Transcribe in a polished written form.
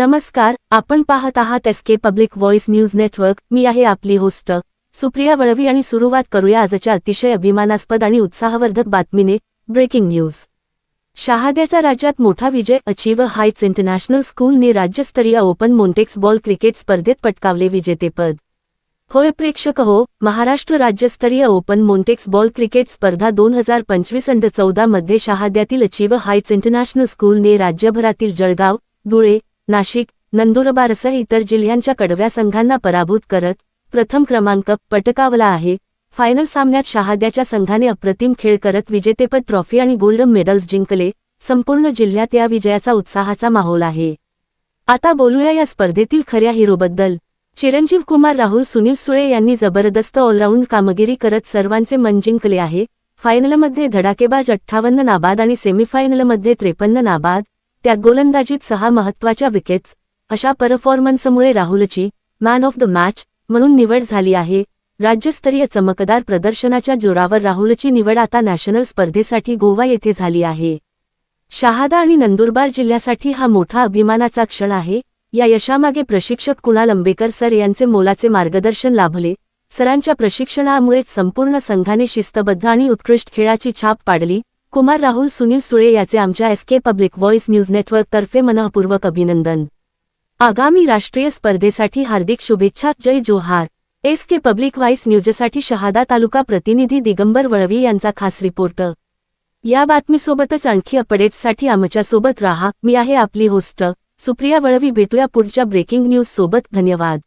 नमस्कार, आपण पाहत आहात SK public voice news network. मी आहे आपली होस्ट सुप्रिया वळवी आणि सुरुवात करूया आजच्या अतिशय अभिमानास्पद आणि उत्साहवर्धक बातमीने. Breaking news. शहाद्याचा राज्यात मोठा विजय. अचीव्ह हाइट्स इंटरनॅशनल स्कूलने राज्यस्तरीय ओपन मोंटेक्स बॉल क्रिकेट स्पर्धेत पटकावले विजेतेपद. होय प्रेक्षक हो, महाराष्ट्र राज्यस्तरीय ओपन मोंटेक्स बॉल क्रिकेट स्पर्धा 2025-14 मध्ये शहाद्यातील अचीव्ह हाइट्स इंटरनॅशनल स्कूलने राज्यभरातील जळगाव, धुळे, नाशिक, नंदुरबारसह इतर जिल्ह्यांच्या कडव्या संघांना पराभूत करत प्रथम क्रमांक पटकावला आहे. फायनल सामन्यात शहाद्याच्या संघाने अप्रतिम खेळ करत विजेतेपद ट्रॉफी आणि गोल्ड मेडल्स जिंकले. संपूर्ण जिल्ह्यात या विजयाचा उत्साहाचा माहोल आहे. आता बोलूया या स्पर्धेतील खऱ्या हिरोबद्दल. चिरंजीव कुमार, राहुल, सुनील सुळे यांनी जबरदस्त ऑलराऊंड कामगिरी करत सर्वांचे मन जिंकले आहे. फायनलमध्ये धडाकेबाज 58 नाबाद आणि सेमीफायनलमध्ये 53 नाबाद, त्यात गोलंदाजीत 6 महत्त्वाच्या विकेट्स अशा परफॉर्मन्समुळे राहुलची मॅन ऑफ द मॅच म्हणून निवड झाली आहे. राज्यस्तरीय चमकदार प्रदर्शनाच्या जोरावर राहुलची निवड आता नॅशनल स्पर्धेसाठी गोवा येथे झाली आहे. शहादा आणि नंदुरबार जिल्ह्यासाठी हा मोठा अभिमानाचा क्षण आहे. या यशामागे प्रशिक्षक कुणाल अंबेकर सर यांचे मोलाचे मार्गदर्शन लाभले. सरांच्या प्रशिक्षणामुळेच संपूर्ण संघाने शिस्तबद्ध आणि उत्कृष्ट खेळाची छाप पाडली. कुमार, राहुल, सुनील सुळे याचे आमच्या SK public voice news network तर्फे मनःपूर्वक अभिनंदन. आगामी राष्ट्रीय स्पर्धेसाठी हार्दिक शुभेच्छा. जय जोहार. एसके पब्लिक व्हॉइस न्यूजसाठी शहादा तालुका प्रतिनिधी दिगंबर वळवी यांचा खास रिपोर्ट. या बातमीसोबतच आणखी अपडेट्ससाठी आमच्यासोबत राहा. मी आहे आपली होस्ट सुप्रिया वळवी. भेटूया पुढच्या ब्रेकिंग न्यूज सोबत. धन्यवाद.